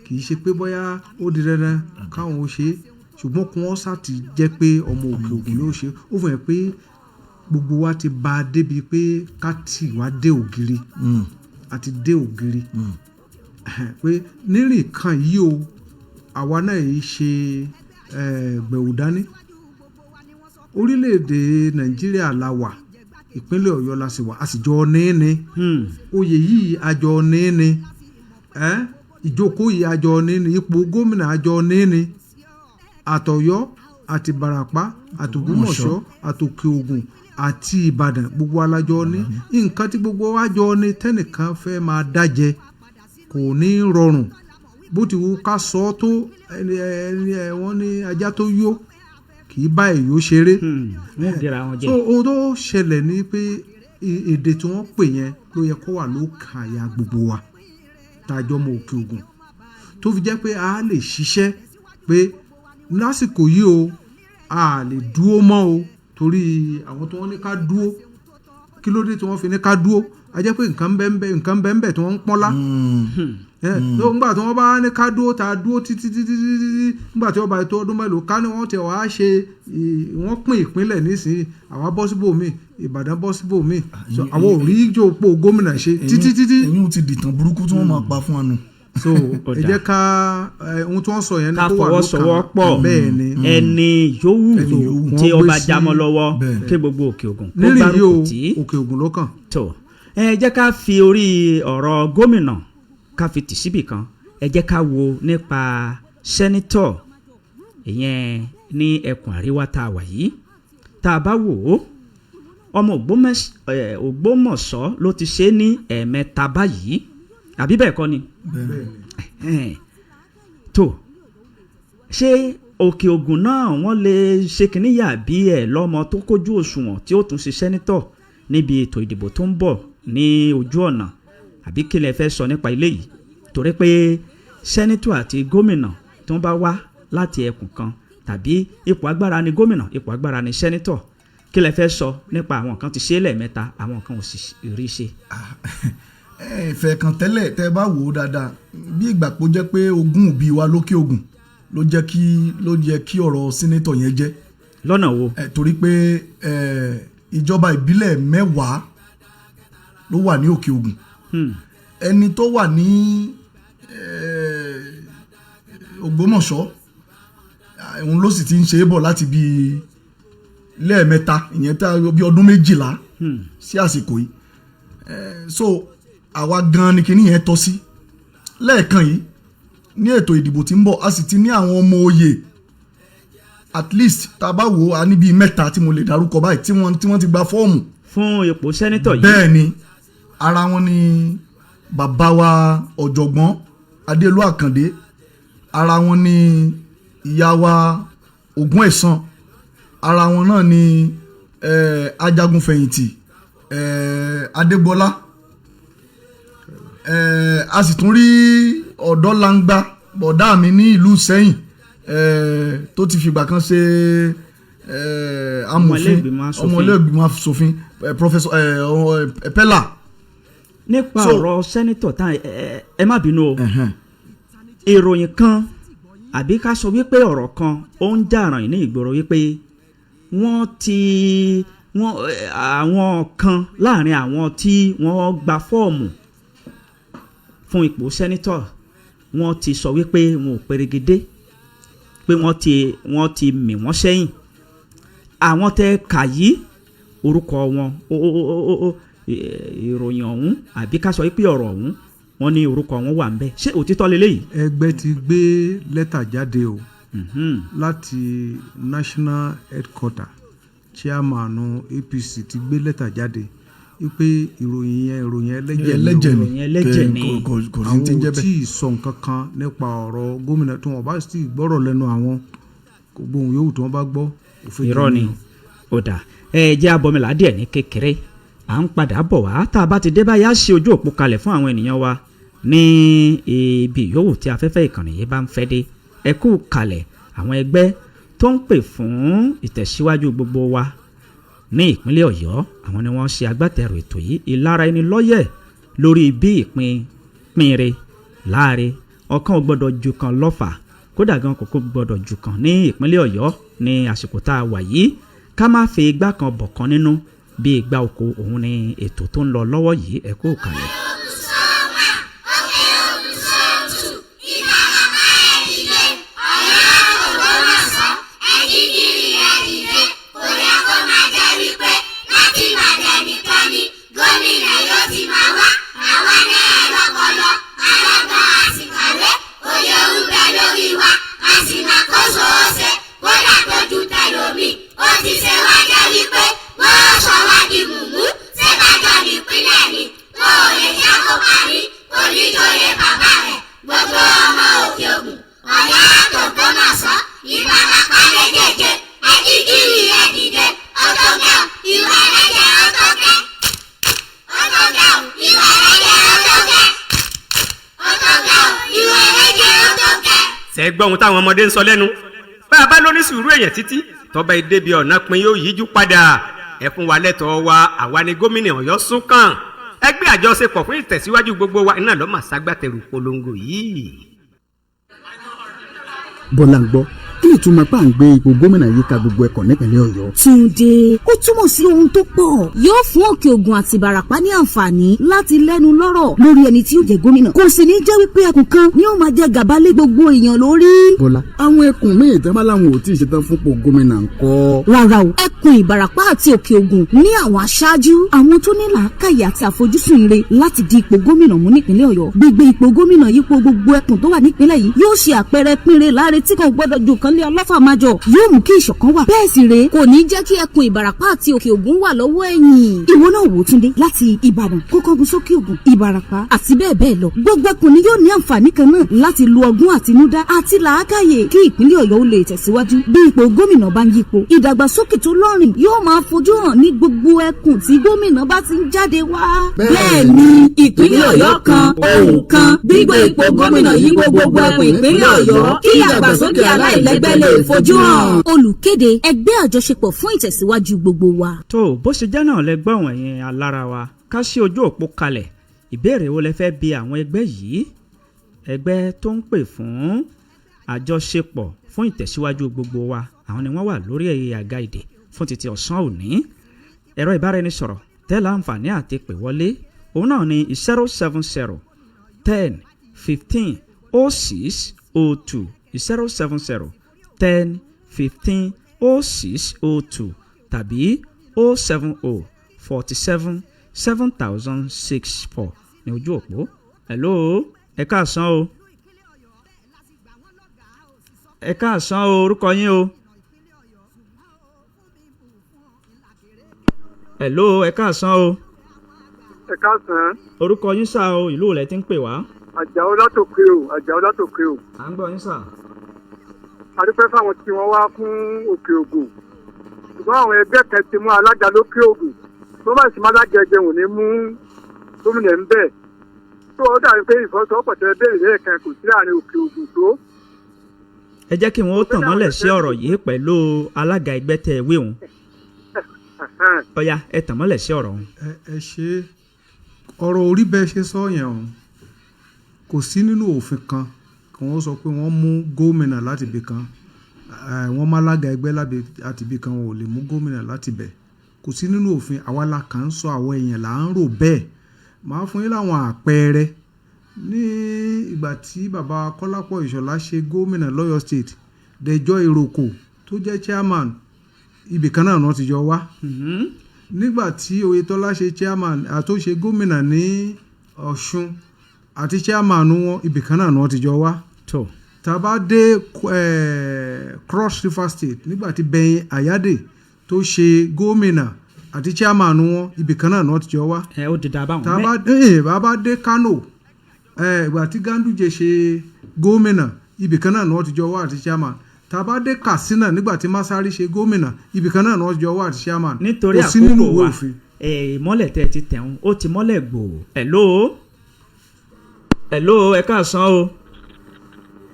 kì í ṣe pé bóyá ó di dandan káwọn ó ṣe ṣùgbọ́n kí wọ́n sá ti jẹ́ pé ọmọ òkè ògùn ló ṣe ó fún yẹn pé gbogbo wa ti bá a débi pé ká tì wá dé ògiri àti dé ògiri pé nírìn kan yìí o àwa náà yìí ṣe gbẹ̀wò dání orílẹ̀-èdè nàìjíríà la wà ìpínlẹ̀ ọ̀yọ́ la sì wà a sì jọ níní oyè yìí a jọ níní ìjókòó yìí a jọ níní ipò gómìnà a jọ níní àtọ̀yọ́ àti ìbàràpá àtògbómọ̀ṣọ́ àtòkè ògùn àti ìbàdàn gbogbo alájọ ní nǹkan tí gbogbo wa jọ ní tẹ́nìkan fẹ́ máa dájẹ kò ní rọrùn bó ti wù ká sọ ọ́ tó wọ́n ní ajá tó yó kì í bá èyí ó ṣeré so ohun tó ṣẹlẹ̀ ni pé èdè tí wọ́n pè yẹn ló yẹ kó wà lókàn àyà gbogbo wa tàjọ́ mọ òkè ògùn tó fi jẹ́ pé a lè ṣiṣẹ́ pé lásìkò yìí o a lè dúó mọ́ o torí àwọn tí wọ́n ní ká dúó kí ló dé tí wọ́n fi ní ká dúó a jẹ́ pé nǹkan bẹ́ẹ̀ tí wọ́n ń pọ́nlá nígbà tí wọ́n bá ní ká dúó ta dúó títí nígbà tí wọ́n bá tó ọdún mélòó ká ní wọ́n tẹ̀ wá ṣe wọ́n pín ìpínlẹ̀ nísìnyí àwa bọ́ síbò míì ìbàdàn bọ́ síbò míì àwọn ò rí ìjòpó gómìnà ṣe títí. ẹ̀yin ti dìtàn burúkú tí wọ́n máa pa fún wa nù. so ẹ jẹ́ ká ohun tí wọ́n sọ yẹn ní kó wà fọwọ́sowọ́pọ̀ ẹni yòówù tí ó bá jámọ́ lọ́wọ́ kí gbogbo òkè ògùn kó gbárùkù tí òkè ògùn ló kàn. tó ẹ jẹ́ ká fi orí ọ̀rọ̀ gómìnà ká fi tì síbì kan ẹ jẹ́ ká wo nípa sẹ́nítọ̀ ìyẹn ní ẹkùn àríwá tá a wà yìí tá a bá wò ó ọmọ Ògbómọ̀ṣọ́ ló ti ṣe é ní ẹ̀ẹ̀mẹ́ta báyìí àbí bẹ́ẹ̀ kọ́ ni tó ṣé òkè ògùn náà wọ́n lè ṣe kìnníyà bí ẹ̀ lọ́mọ tó kójú òṣùwọ̀n tí ó tún ṣe sẹ́nítọ̀ níbi ètò ìdìbò tó ń bọ̀ ní ojú ọ̀nà àbí kí lẹ fẹ́ sọ nípa ilé yìí torí pé sẹ́nítọ̀ àti gómìnà tí wọ́n bá wá láti ẹkùn kan tàbí ipò agbára ni gómìnà ipò agbára ni sẹ́nítọ̀ kí lẹ fẹ́ sọ nípa àwọn kan ti ṣe é lẹ́ẹ̀mẹ́ta àwọn kan ò sì rí ṣe. ìfẹ́ kan tẹ́lẹ̀ tẹ́ bá wò ó dáadáa bí ìgbà pé ó jẹ́ pé ogún òbí wa lókè ògùn ló jẹ́ kí ọ̀rọ̀ sínétọ̀ yẹn jẹ́. lọ́nà wo. torí pé ìjọba ìbílẹ̀ 10 ló wà ní òkè ògùn ẹni tó wà ní Ògbómọ̀ṣọ́ òun ló sì ti ń ṣe é bọ̀ láti bí lẹ́ẹ̀mẹ́ta ìyẹn tá bí ọdún 12 sí àsìkò yìí so àwa gan ni kinní yẹn tọ́ sí lẹ́ẹ̀kan yìí ní ètò ìdìbò tí ń bọ̀ a sì ti ní àwọn ọmọ oyè at least tá a bá wò ó a ní bíi 3 tí mo lè dárúkọ báyìí tí wọ́n ti gba fọ́ọ̀mù. fún ipò sẹ́nítọ̀ yìí. bẹ́ẹ̀ ni ara wọn ni bàbá wa ọ̀jọ̀gbọ́n Adéolú Àkàndé ara wọn ni ìyá wa Ògúnẹ̀san ara wọn náà ni ajagunfẹ̀yìntì Adégbọlá a sì tún rí ọ̀dọ́langba bọ̀dá mi ní ìlú Ìṣẹ́yìn tó ti fìgbà kan ṣe amòfin ọmọlẹ́gbìmọ̀ asòfin Professor Pella. nípa ọ̀rọ̀ sẹ́nitọ̀ tá ẹ má bínú o ìròyìn kan àbí ká sọ wípé ọ̀rọ̀ kan ó ń jà ràn ní ìgboro wípé àwọn kan láàrin àwọn tí wọ́n gba fọ́ọ̀mù fún ipò sẹ́nitọ̀ wọ́n ti sọ wípé wọn ò perégedé pé wọ́n ti mì wọ́n sẹ́yìn àwọn tẹ kà yí orúkọ wọn ìròyìn ọ̀hún àbí ká sọ wípé ọ̀rọ̀ ọ̀hún wọ́n ní orúkọ wọn wà ńbẹ̀ ṣé òtítọ́ lélẹ́yìí. ẹgbẹ́ ti gbé lẹ́tà jáde o láti national headquarter chairman APC ti gbé lẹ́tà jáde wípé ìròyìn ẹlẹ́jẹ̀ ni àwọn ò tí ì sọ nǹkan kan nípa ọ̀rọ̀ gómìnà tí wọ́n bá sì gbọ́rọ̀ lẹ́nu àwọn gbogbo ohun yòówù tí wọ́n bá gbọ́ òfin jẹ́ irọ́ ni ó dà ẹ jẹ́ abọ́mìlà díẹ̀ ní kékeré à ń padà bọ̀ wá tá a bá ti dé báyìí á ṣe ojú òpó kalẹ̀ fún àwọn ènìyàn wa ní ibi yòówù tí afẹ́fẹ́ ìkànnì yìí bá ń fẹ́ dé ẹ kú kalẹ̀ àwọn ẹgbẹ́ tó ń pè fún ìtẹ̀síwájú gbogbo wa ní ìpínlẹ̀ Ọ̀yọ́ àwọn ni wọ́n ṣe agbátẹrù ètò yìí ìlara ẹni lọ́yẹ̀ lórí bí ìpínre láàre ọ̀kan ò gbọ́dọ̀ ju kan lọ́fà kódà gan kòkó gbọ́dọ̀ jù kan ní ìpínlẹ̀ Ọ̀yọ́ ní àsìkò tá a wà yìí ká má fi igbá kan bọ̀ kan nínú bí igbá oko òun ni ètò tó ń lọ lọ́wọ́ yìí ẹ kú kalẹ̀. ẹgbọ́n ohun táwọn ọmọdé ń sọ lẹ́nu bá a bá lóní sùúrù èèyàn títí tọ́ba ìdébi ọ̀nà pin yóò yíjú padà ẹ fún wa lẹ́tọ̀ọ́ wa àwa ni gómìnà Ọ̀yọ́ sún kàn ẹgbẹ́ àjọṣepọ̀ fún ìtẹ̀síwájú gbogbo wa iná lọ́ọ́ mà ságbátẹrù polongo yìí. Bọ́lá ń gbọ́ kí ni ìtumọ̀ pà ń gbé ipò gómìnà yìí ka gbogbo ẹ̀kọ́ nípìnlẹ̀ Ọ̀yọ́. Túndé ó túmọ̀ sí ohun tó pọ̀ yóò fún Òkè Ògùn àti Ìbàràpá ní àǹfààní láti lẹ́nu lọ́rọ̀ lórí ẹni tí yóò jẹ gómìnà kò sì ní jẹ́ wípé ẹkùn kan ni ó máa jẹ gàba lé gbogbo èèyàn lórí. Bọ́lá àwọn ẹkùn míì tẹ́ bá láwọn ò tí ì ṣetán fúnpò gómìnà ńkọ́. Rárá o ẹkùn Ìbàràpá àti Òkè Ògùn ní àwọn aṣáájú àwọn tó ní làákàyè àti àfojúsùn ire láti di ipò gómìnà mú nípìnlẹ̀ Ọ̀yọ́ gbígbé ipò gómìnà yípo gbogbo ẹkùn tó wà nípìnlẹ̀ yìí yóò ṣe àpẹẹrẹ pínre láre tí kò gbọdọ̀ ju kan lé ọlọ́fà máa jọ yóò mú kí ìṣọ̀kan wà bẹ́ẹ̀ sì rèé kò ní jẹ́ kí ẹkùn Ìbàràpá àti Òkè Ògùn wà lọ́wọ́ ẹ̀yìn. Ìwọ náà wò Túndé láti Ìbàdàn kókógun sókè Ògùn Ìbàràpá àti bẹ́ẹ̀ bẹ́ẹ̀ lọ gbogbo ẹkùn ni yóò ní àǹfààní kan náà láti lo ọgbọ́n àtinúdá àti làákàyè kí ìpínlẹ̀ Ọ̀yọ́ ó lè tẹ̀síwájú bí ipò gómìnà bá ń yípo ìdàgbàsókè tó lọ́rìn yóò máa fojú hàn ní gbogbo ẹkùn tí gómìnà bá ti ń jáde wá. bẹ́ẹ̀ ni ìpínlẹ̀ Ọ̀yọ́ kan ohùn kan gbígbé ipò gómìnà yípo gbogbo ẹkùn ìpínlẹ̀ Ọ̀yọ́ kí ìdàgbàsókè aláìlẹ́gbẹ́ lè fojú hàn. Olùkéde ẹgbẹ́ àjọṣepọ̀ fún ìtẹ̀síwájú gbogbo wa. tó bó ṣe jẹ́ náà lẹ gbọ́ àwọn ẹ̀yin alára wa ká sí ojú òpó kalẹ̀ ìbéèrè wo lẹ fẹ́ bi àwọn ẹgbẹ́ yìí ẹgbẹ́ tó ń pè fún àjọṣepọ̀ fún ìtẹ̀síwájú gbogbo wa àwọn ni wọ́n wà lórí àga ìdè fún títí ọ̀sán òní ẹ̀rọ ìbáraẹnisọ̀rọ̀ tẹ́lẹ̀ àǹfààní àti pè wọlé òun náà ni 070 10 15 06 02 070 10 15 06 02 tàbí 070 47 7064 ní ojú òpó. hello ẹ káàsán o ẹ káàsán o orúkọ yín o. hello ẹ káàsán o. ẹ káàsán. orúkọ yín sá o ìlú rẹ ti ń pè wá. Àjàó látòkè o Àjàó látòkè o. à ń gbọ́ yín sá. a dúpẹ́ fáwọn tí wọ́n wá fún Òkè Ògùn ṣùgbọ́n àwọn ẹgbẹ́ kan ti mú alága lókè Ògùn tó bá sì má alága ẹgbẹ́ wọn ní mú gómìnà ń bẹ̀ tó o dàbí pé ìfọwọ́sowọ́pọ̀ tẹ béèrè lẹ́ẹ̀kan kò sí àárín Òkè Ògùn tó. ẹ jẹ́ kí wọ́n tàn mọ́lẹ̀ sí ọ̀rọ̀ yìí pẹ̀lú alága ẹgbẹ́ tẹ ìwé òun. ọ̀ya ẹ tàn mọ́lẹ̀ sí ọ̀rọ̀ òun. ẹ ṣe ọ̀rọ̀ orí bẹ́ẹ̀ ṣe sọ yẹn o kò sí nínú òfin kan kí wọ́n sọ pé wọ́n mú gómìnà láti ibì kan wọ́n má lága ẹgbẹ́ láti ibì kan wọn ò lè mú gómìnà láti bẹ̀ kò sí nínú òfin àwa la kàn ń sọ àwọn èèyàn là ń rò bẹ́ẹ̀ máa fún yín láwọn àpẹẹrẹ ní ìgbà tí bàbá Kọ́lápọ̀ Ìṣọ̀lá ṣe gómìnà lọ́yọ̀ state Dẹjọ́ Ìrókò tó jẹ́ chairman ibì kan náà wọ́n ti jọ wá nígbà tí Oyètọ́lá ṣe chairman àtó ṣe gómìnà ní Ọ̀ṣun àti chairman wọn ibì kan náà wọ́n ti jọ wá tàbá dé Cross River State nígbà tí Bẹ̀yìn Àyádè tó ṣe gómìnà àti chairman wọn ibì kan náà wọ́n ti jọ wá ó di dábàá wọn tàbá dé Kano ìgbà tí Ganduje ṣe gómìnà ibì kan náà wọ́n ti jọ wá àti chairman tàbá dé Katsina nígbà tí Masari ṣe gómìnà ibì kan náà wọ́n ti jọ wá àti chairman nítorí àkókò wa mọ́lẹ̀ tẹ́ ti tẹ̀hún ó ti mọ́lẹ̀ gbòò hello ẹ káàsán o.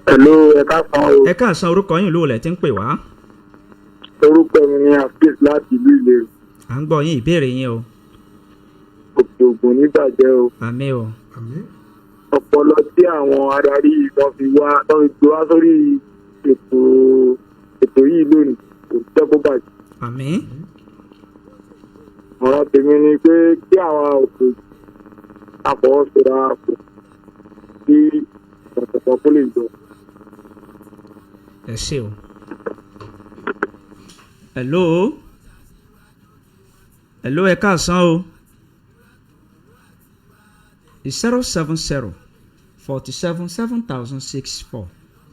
hello ẹ káàsán o. ẹ káàsán orúkọ yín ìlú olè tí ń pè wá. orúkọ mi ni Afeez láti ìlú Ìlérò. à ń gbọ́ yín ìbéèrè yín o. Òkè Ògùn níbàjẹ́ o. àmín o. ọpọlọ tí àwọn adarí kan fi gbé wá sórí ètò yìí lónìí kò jẹ́ kó bàjẹ́. àmín. ọ̀rọ̀ tèmi ni pé kí àwọn òkè àfọwọ́sọ̀rọ̀ àpò kí ọ̀sọ̀kan kó lè jọ. ẹ ṣé o. hello ẹ káàsán o. 070 47 7064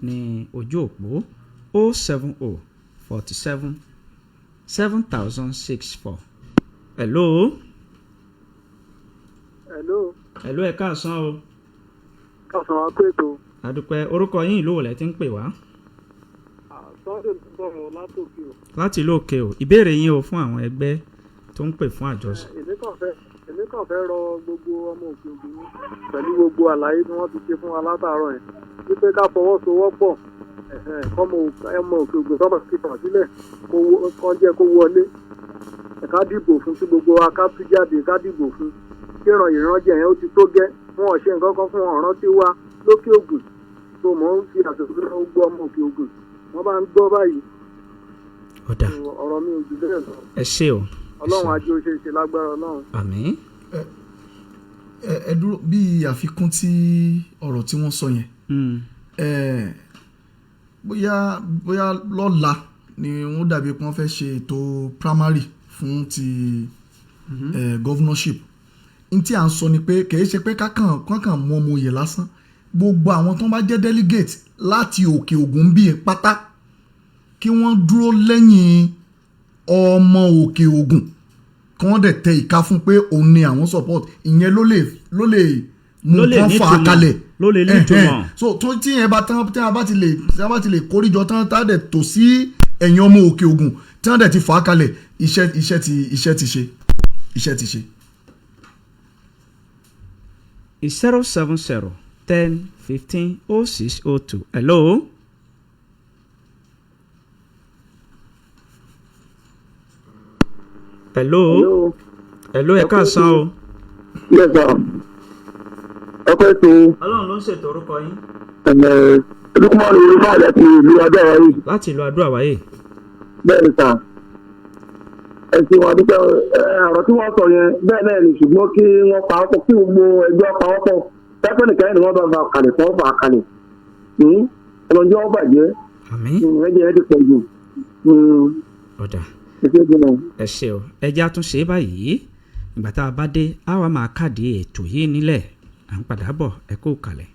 ní ojú òpó 070 47 7064. hello. ẹ káàsán o. káàsán wa pé ètò. àdúpẹ́ orúkọ yín ìlú wo lẹ ti ń pè wá. Sunday ló sọ̀rọ̀ látòkè o. láti ìlú òkè o ìbéèrè yín o fún àwọn ẹgbẹ́ tó ń pè fún àjọṣe. èmi kàn fẹ́ rọ gbogbo ọmọ òkè ògùn yín pẹ̀lú gbogbo àlàyé tí wọ́n ti ṣe fún wa látàárọ̀ yẹn wípé ká fọwọ́sowọ́pọ̀ ọmọ òkè ògùn sọ́mọ sí fà sílẹ̀ kán jẹ́ kó wọlé ká dìbò fún tí gbogbo wa ká tú jáde ká dìbò fún kí ìrànjẹ yẹn ó ti tó gẹ́ fún ọ̀ṣẹ́ nǹkan kan fún ọ̀ràn tí wá lókè ògùn tó mọ̀ ń fi àṣẹ̀kù lọ́wọ́ gbọ́ ọmọ òkè ògùn wọ́n bá ń gbọ́ báyìí ọ̀rọ̀ mi ò jù bẹ́ẹ̀ lọ. ẹ ṣé o. ọlọ́run ajé ó ṣe é ṣe lágbára ọlọ́run. àmín. ẹ dúró bí àfikún tí ọ̀rọ̀ tí wọ́n sọ yẹn bóyá lọ́la ni wọ́n dàbí pé wọ́n fẹ́ ṣe ètò primary fún ti governorship n tí à ń sọ ni pé kì í ṣe pé kákan mú ọmọ òye lásán gbogbo àwọn tó ń bá jẹ́ delegate láti òkè ògùn bíi pátá kí wọ́n dúró lẹ́yìn ọmọ òkè ògùn kí wọ́n dẹ̀ tẹ ìka fún pé òun ni àwọn support ìyẹn ló lè mú kán fà á kalẹ̀ ló lè ní ìtumọ̀. so tí yẹn bá tán tí a bá ti lè kórìjọ tán tá a dẹ̀ tò sí ẹ̀yìn ọmọ òkè ògùn tí wọ́n dẹ̀ ti fà á kalẹ̀ iṣẹ́ ti ṣe. 070 10 15 06 02. hello. hello ẹ káàsán o. yẹ́sà ẹ pẹ́ tó. ọlọ́run ló ń ṣètò orúkọ yín. olùkọ́mọ́ ni olùkọ́ láti ìlú adúláwáyé. láti ìlú adúláwáyé. bẹ́ẹ̀ ni sà ẹ̀sìn wọn dúpẹ́ ọ̀rọ̀ tí wọ́n sọ yẹn bẹ́ẹ̀ náà ni ṣùgbọ́n kí wọ́n pa ọ́pọ̀ kí gbogbo ẹgbẹ́ pa ọ́pọ̀ pẹ́pẹ́ nìkan ni wọ́n bá fa kalẹ̀ fún ọ̀fà kalẹ̀ ọlọ́njọ́ wọn bàjẹ́ ẹ̀jẹ̀ ẹ̀ ti pọ̀ jù. ọ̀dà ẹ ṣé o ẹjẹ́ àtúnṣe báyìí ìgbà tá a bá dé a wá máa káàdì ètò yìí nílẹ̀ à ń padà bọ̀ ẹ kó kalẹ̀.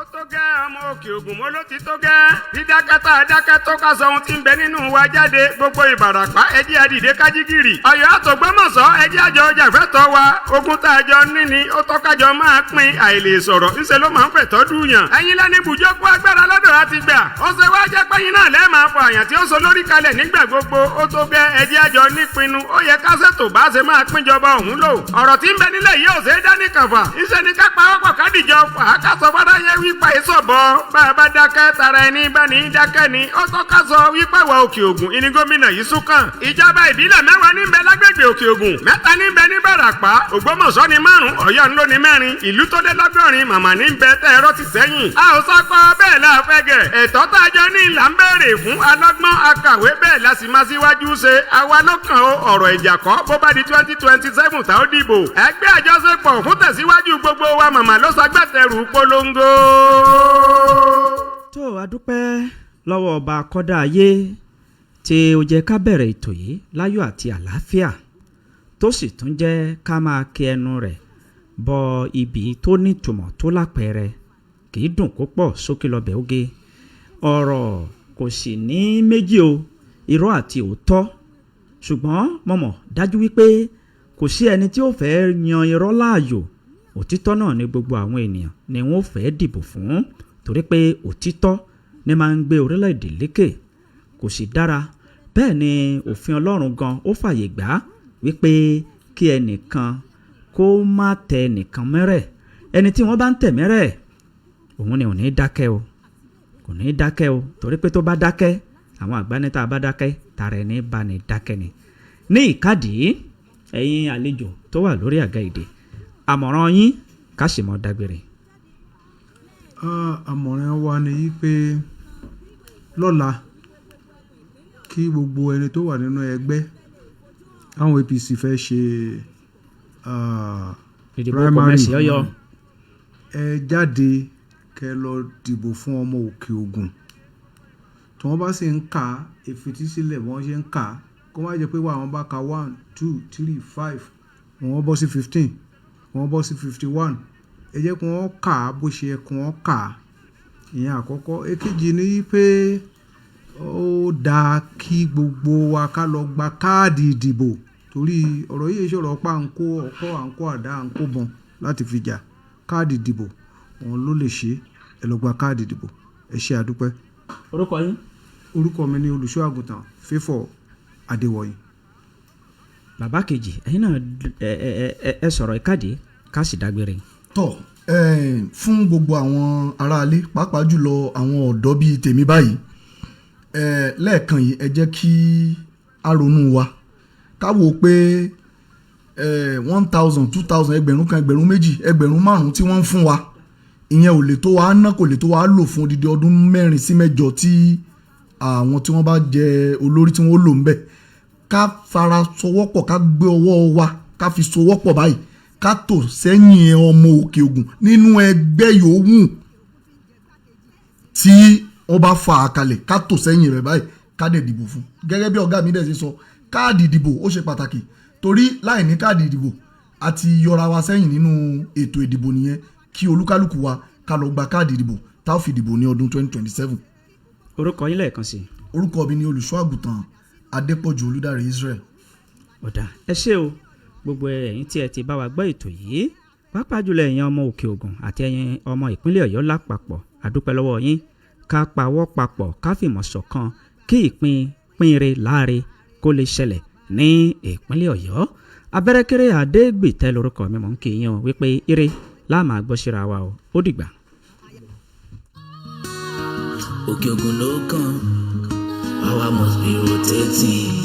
ó tó gẹ́ ọmọ òkè ògùn mo ló ti tó gẹ́ dídákẹ́tà dákẹ́ tó ká sọ ohun tí ń bẹ nínú wa jáde gbogbo ìbàràpá ẹjẹ́ àdìdé kájígìrì ọ̀yọ́ àtògbọ́mọ̀sọ́ ẹjẹ́ àjọ jàfẹ́tọ̀ wa ogun tá a jọ níní ó tọ́kájọ máa pín àìlè sọ̀rọ̀ ńṣe ló máa ń fẹ̀tọ́ dùnyàn ẹ̀yin lẹ́ni bùjókòó agbára lọ́dọ̀ láti gbà ó ṣe wá jẹ́ pẹ́yìn náà lẹ́ẹ̀ máa fọ àyàn tí ó so lórí kalẹ̀ nígbà gbogbo ó tó gẹ́ ẹjẹ́ àjọ nípinnu ó yẹ kásẹ̀tò bá ṣe máa pínjọba òun lò ọ̀rọ̀ tí ń bẹ nílẹ̀ yìí ò ṣe é dá ní kànfà ńṣe ni ká pa ọ̀pọ̀ kádìjọ fà á ká sọ fọ́dá yẹ wípa ìsọ̀bọ̀ bá a bá dákẹ́ tara ẹni bá ní dákẹ́ ni ó tọ́ ká sọ wípé wà òkè ògùn ìní gómìnà yìí súnkàn ìjọba ìbílẹ̀ 10 níbẹ̀ lágbègbè òkè ògùn 3 níbẹ̀ ní Bàràpá Ògbómọ̀ṣọ́ ní 5 Ọ̀yọ́ ńlọ ní 4 ìlú tó dé lọ́gọ́rin màmá ní bẹ tẹ́ ẹ̀rọ ti sẹ́yìn a ò sọ́kọ́ bẹ́ẹ̀ la fẹ́ gẹ̀ ẹ̀tọ́ tá a jọ ní ìlà ń béèrè fún alọ́gbọ́n akàwé bẹ́ẹ̀ la sì máa síwájú ṣe àwa ló kàn ó ọ̀rọ̀ ìjà kọ́ bó bá di 2027 tá ó dìbò ẹgbẹ́ àjọṣepọ̀ fún tẹ̀síwájú gbogbo wa màmá ló ṣagbátẹrù polongo. tó a dúpẹ́ lọ́wọ́ ọba akọ́dá ayé tí ó jẹ́ ká bẹ̀rẹ̀ ètò yìí láyọ̀ àti àlàáfíà tó sì tún jẹ́ ká máa kí ẹnu rẹ̀ bọ ibi tó nítumọ̀ tó lápẹẹrẹ kì í dùn kó pọ̀ sókè lọ́bẹ̀ oge ọ̀rọ̀ kò sì ní méjì o irọ́ àti òótọ́ ṣùgbọ́n mọ̀mọ́ dájú wípé kò sí ẹni tí ó fẹ́ yan irọ́ láàyò òtítọ́ náà ni gbogbo àwọn ènìyàn ni wọ́n fẹ́ dìbò fún torí pé òtítọ́ ni máa ń gbé orílẹ̀-èdè lékè kò sì dára bẹ́ẹ̀ ni òfin Ọlọ́run gan ó fàyè gbà wípé kí ẹnìkan kó má tẹ ẹnìkan mẹ́rẹ̀ ẹni tí wọ́n bá ń tẹ̀ mẹ́rẹ̀ òun ni ò ní dákẹ́ o kò ní dákẹ́ o torí pé tó bá dákẹ́ àwọn àgbánítà bá dákẹ́ tààrà ẹni bá ní dákẹ́ ni ní ìkádìí ẹ̀yin àlejò tó wà lórí àga ìdè àmọ̀ràn yín ká sì mọ́ dágbére. àmọ̀ràn wa ni yí pé lọ́la kí gbogbo ẹni tó wà nínú ẹgbẹ́ àwọn APC fẹ́ ṣe ìdìbò primary kọ̀mẹ́sì Ọ̀yọ́. ẹ jáde kẹ lọ dìbò fún ọmọ Òkè Ògùn tí wọ́n bá sì ń kà á ìfitísílẹ̀ bí wọ́n ṣe ń kà á kó má jẹ́ pé wà wọ́n bá ka 1 2 3 5 wọ́n bọ́ sí 15 wọ́n bọ́ sí 51 ẹ jẹ́ kí wọ́n kà á bó ṣe yẹ kí wọ́n kà á ìyẹn àkọ́kọ́. èkejì ni pé ó dáa kí gbogbo wa ká lọ gba káàdì ìdìbò torí ọ̀rọ̀ yìí ṣọ̀rọ̀ pa àǹkó ọkọ̀ àǹkó àdá àǹkó bọn láti fi jà. káàdì ìdìbò òun ló lè ṣe ẹ lọ gba káàdì ìdìbò. ẹ ṣe àdúpẹ́. orúkọ yín. orúkọ mi ni olùṣọ́ àgùntàn Favour Adéwọ̀yìn. bàbá kejì ẹ̀yin náà ẹ sọ̀rọ̀ ìkádìí ká sì dágbére. tọ́ fún gbogbo àwọn aráalé pàápàá jùlọ àwọn ọ̀dọ́ bíi tèmi báyìí lẹ́ẹ̀kan yìí ẹ jẹ́ kí a ronú wa ká wò pé 1000 2000 ẹgbẹ̀rún kan ẹgbẹ̀rún méjì ẹgbẹ̀rún márùn-ún tí wọ́n ń fún wa ìyẹn ò lè tó wa ná kò lè tó wa lò fún odidi ọdún 4 sí 8 tí àwọn tí wọ́n bá jẹ olórí tí wọ́n lò ń bẹ̀. ká fara sowọ́pọ̀ ká gbé ọwọ́ wa ká fi sowọ́pọ̀ báyìí ká tò sẹ́yìn ọmọ Òkè Ògùn nínú ẹgbẹ́ yòówù tí wọ́n bá fa àkàlẹ̀ ká tò sẹ́yìn rẹ̀ báyìí ká dẹ̀ dìbò fún. gẹ́gẹ́ bí ọ̀gá mi dẹ̀ ṣe sọ káàdì ìdìbò ó ṣe pàtàkì torí láì ní káàdì ìdìbò àti yọra wa sẹ́yìn nínú ètò ìdìbò nìyẹn kí olúkálùkù wa ká lọ gba káàdì ìdìbò tá a fi dìbò ní ọdún 2027. orúkọ yín lẹ́ẹ̀kan sí. orúkọ mi ni olùṣọ́ àgùntàn Adépọ̀jù Olúdáre Israel. ọ̀dà ẹ ṣé o gbogbo ẹ̀yin tí ẹ ti bá wa gbọ́ ètò yìí pàápàá jùlọ ẹ̀yin ọmọ Òkè Ògùn àti ẹ̀yin ọmọ ìpínlẹ̀ Ọ̀yọ́ lápapọ̀ àdúpẹ́ lọ́wọ́ yín ká pawọ́ papọ̀ ká fìmọ̀ ṣọ̀kan kí ìpínre láre kó lè ṣẹlẹ̀ ní ìpínlẹ̀ Ọ̀yọ́. Abẹ́rẹ́kẹ́rẹ́ Adégbìtẹ́ lórúkọ mi mò ń kí yín o wípé ire láàmà gbọ́ síra wa o ó dìgbà. Òkè Ògùn ló kàn, power must be rotating.